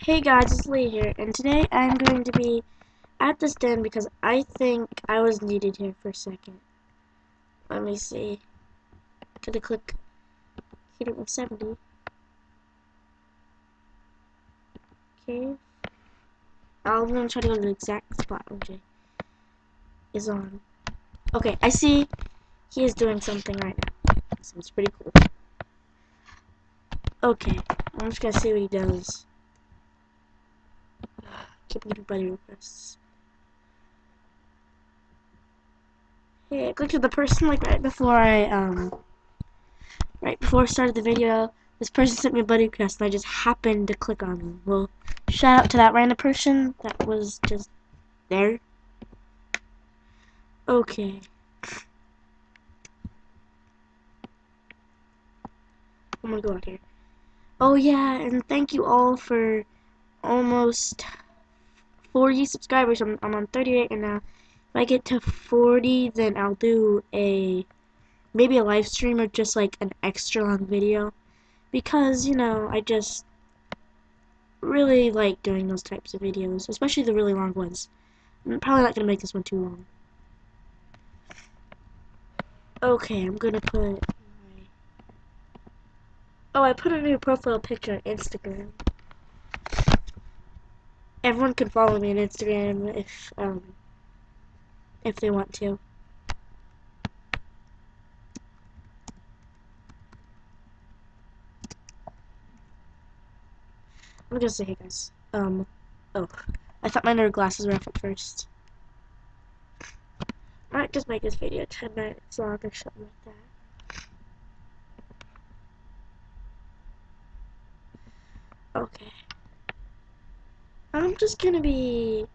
Hey guys, it's Lee here, and today I'm going to be at this den because I think I was needed here for a second. Let me see. Gonna click hit it with 70. Okay. I'm gonna try to go to the exact spot OJ is on. Okay, I see he is doing something right now. So it's pretty cool. Okay, I'm just gonna see what he does. Keep getting buddy requests. Hey, I clicked with the person like right before I started the video. This person sent me a buddy request and I just happened to click on them. Well, shout out to that random person that was just there. Okay. I'm gonna go out here. Oh yeah, and thank you all for almost 40 subscribers. I'm on 38 and now. If I get to 40, then I'll do maybe a live stream or just like an extra long video. Because, you know, I just really like doing those types of videos, especially the really long ones. I'm probably not gonna make this one too long. Okay, I'm gonna put I put a new profile picture on Instagram. Everyone can follow me on Instagram if they want to. I'm gonna say hey guys. Oh, I thought my nerd glasses were off at first. I might just make this video 10 minutes long or something like that. Okay. I'm just gonna be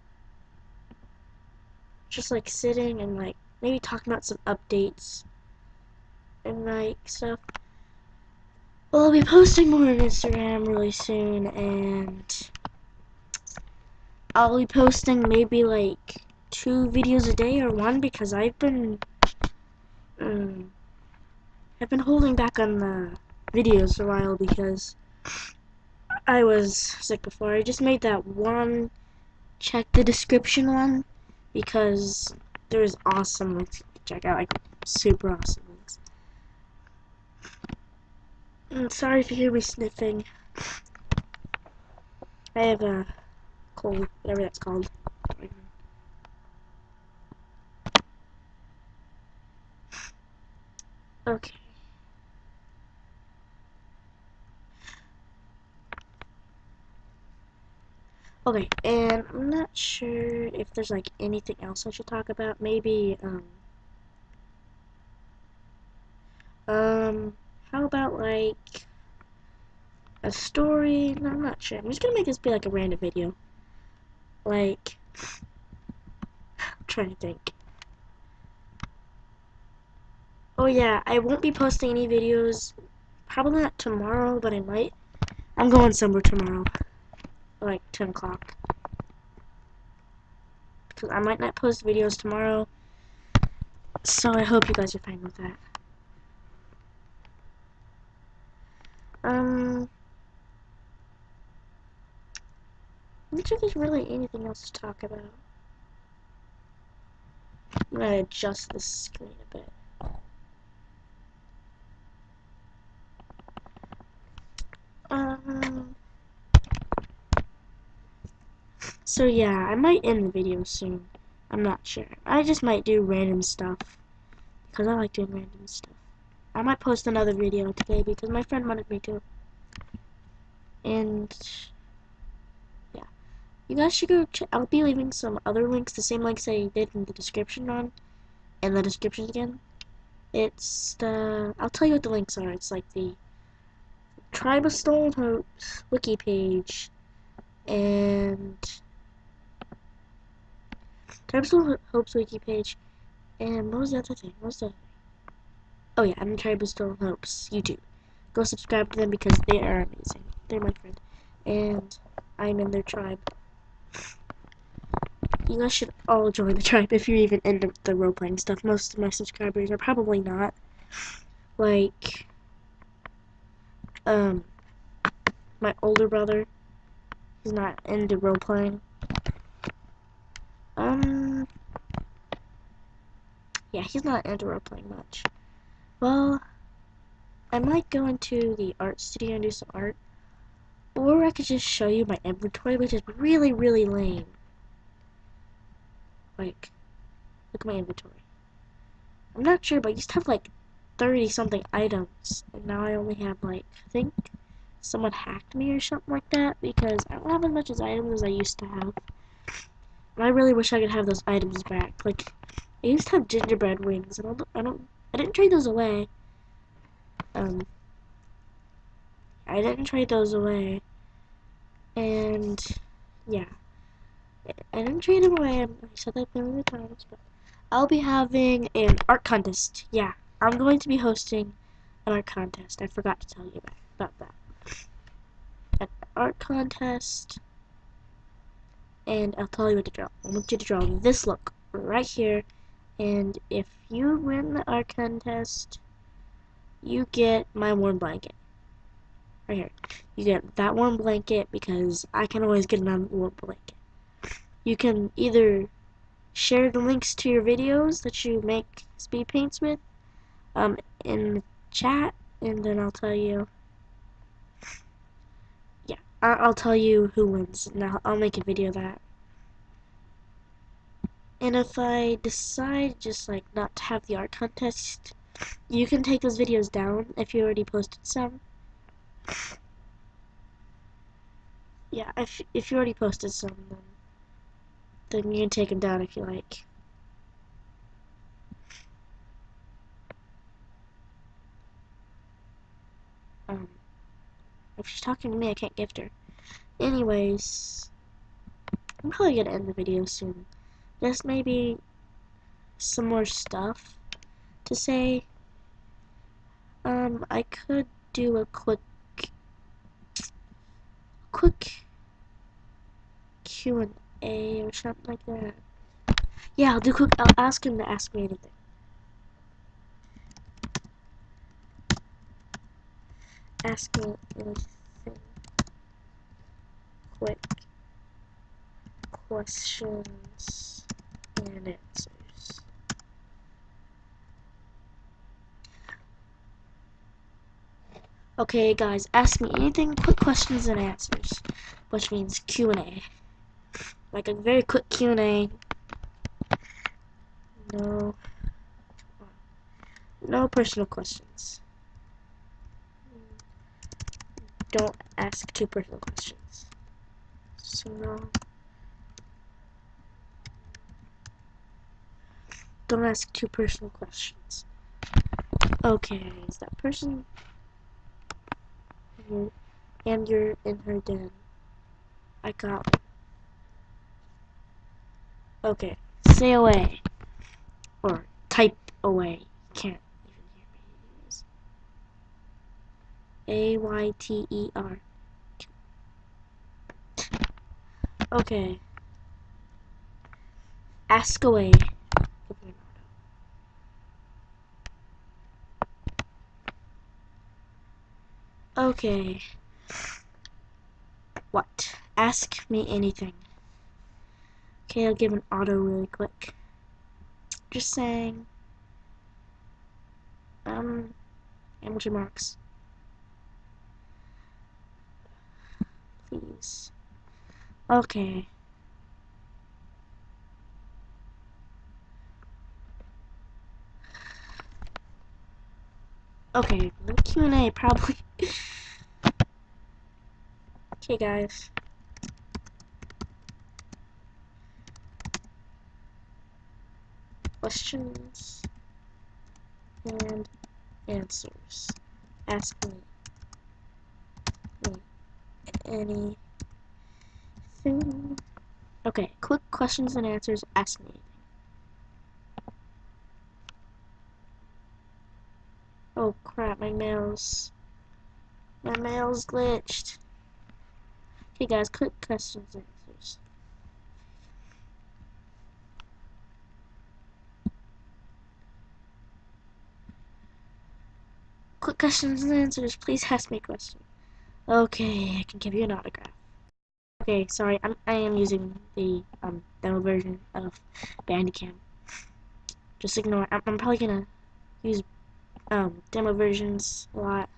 just like sitting and like maybe talking about some updates and like stuff. Well, I'll be posting more on Instagram really soon, and I'll be posting maybe like 2 videos a day or 1 because I've been holding back on the videos for a while because I was sick before. I just made that one check the description one because there's awesome links to check out, like super awesome links. Sorry if you hear me sniffing. I have a cold, whatever that's called. Okay. Okay, and I'm not sure if there's like anything else I should talk about. Maybe, how about like a story? No, I'm not sure. I'm just gonna make this be like a random video. Like, I'm trying to think. Oh yeah, I won't be posting any videos. Probably not tomorrow, but I might. I'm going somewhere tomorrow, like 10 o'clock. Because I might not post videos tomorrow. So I hope you guys are fine with that. I'm not sure there's really anything else to talk about. I'm gonna adjust the screen a bit. So yeah, I might end the video soon. I'm not sure. I just might do random stuff because I like doing random stuff. I might post another video today because my friend wanted me to. And yeah, you guys should go check. I'll be leaving some other links, the same links I did in the description in the description again. It's I'll tell you what the links are. It's like the Tribe of Stolen Hopes wiki page and Tribe of Stolen Hopes wiki page, and what was the other thing? What was the other thing? Oh yeah, and Tribe of Stolen Hopes YouTube. Go subscribe to them because they are amazing. They're my friend, and I'm in their tribe. You guys should all join the tribe if you're even into the role-playing stuff. Most of my subscribers are probably not. Like, my older brother, He's not into role playing. Yeah, he's not into role playing much. Well, I might go into the art studio and do some art. Or I could just show you my inventory, which is really, really lame. Like, look at my inventory. I'm not sure, but I used to have like 30 something items. And now I only have like, I think someone hacked me or something like that. Because I don't have as much as items as I used to have. And I really wish I could have those items back. Like, I used to have gingerbread wings. And I didn't trade those away. I didn't trade those away. And, yeah. I didn't trade them away. I said that many times, but I'll be having an art contest. Yeah, I'm going to be hosting an art contest. I forgot to tell you about that. An art contest, and I'll tell you what to draw. I want you to draw this look right here, and if you win the art contest, you get my warm blanket. Right here. You get that warm blanket because I can always get another warm blanket. You can either share the links to your videos that you make speed paints with in the chat, and then I'll tell you, yeah, I'll tell you who wins, and I'll make a video of that. And if I decide just like not to have the art contest, you can take those videos down if you already posted some. Yeah, if you already posted some, then you can take them down if you like. If she's talking to me, I can't gift her. Anyways, I'm probably gonna end the video soon. Just maybe some more stuff to say. I could do a quick Q&A or something like that. Yeah, I'll ask him to ask me anything. Ask me anything. Quick questions and answers. Okay, guys, ask me anything. Quick questions and answers, which means Q&A. Like a very quick Q&A. No, no personal questions. Don't ask too personal questions. So no. Don't ask too personal questions. Okay, is that person here? And you're in her den. I got one. Okay, say away. Or type away. You can't even hear me. Ayter. Okay. Ask away. Okay. What? Ask me anything. Okay, I'll give an auto really quick. Just saying. Emoji marks. Please. Okay. Okay, the Q&A probably. Okay, guys. Questions and answers. Ask me anything. Okay, quick questions and answers. Ask me anything. Oh crap, my mail's glitched. Okay, guys, quick questions and answers. Quick questions and answers. Please ask me a question. Okay, I can give you an autograph. Okay, sorry, I am using the demo version of Bandicam. Just ignore. I'm probably gonna use demo versions a lot.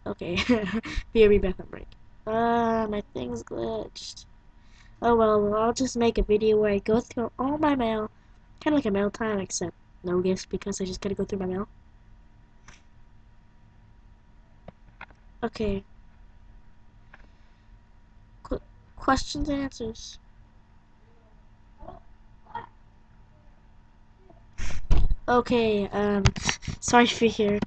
Okay, be right back. My thing's glitched. Oh well, I'll just make a video where I go through all my mail, kind of like a mail time, except no gifts because I just gotta go through my mail. Okay. Qu questions and answers. Okay, sorry if you hear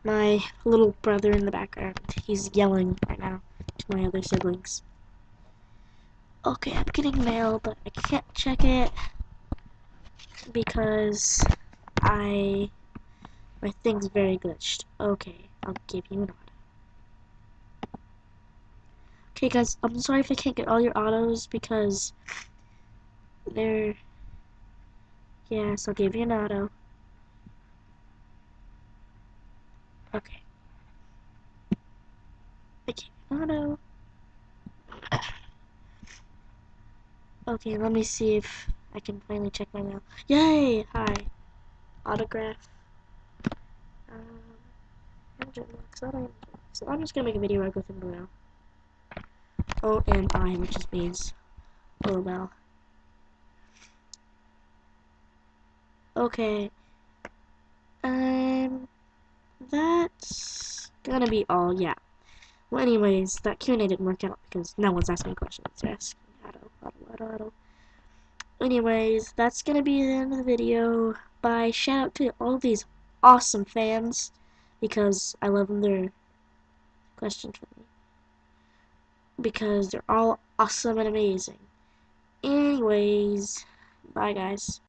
my little brother in the background. He's yelling right now to my other siblings. Okay, I'm getting mail, but I can't check it because my thing's very glitched. Okay, I'll give you an auto. Okay guys, I'm sorry if I can't get all your autos because they're... Yes, I'll give you an auto. Okay. I gave you an auto. Okay, let me see if I can finally check my mail. Yay! Hi. Autograph. Um, 100 bucks. So I'm just gonna make a video where I go through the mail. O-M-I, which just means oh well. Okay. That's gonna be all, yeah. Well, anyways, that Q&A didn't work out because no one's asking questions. They're asking auto. Anyways, that's gonna be the end of the video. Bye. Shout out to all these awesome fans because I love their questions for me. Because they're all awesome and amazing. Anyways, bye guys.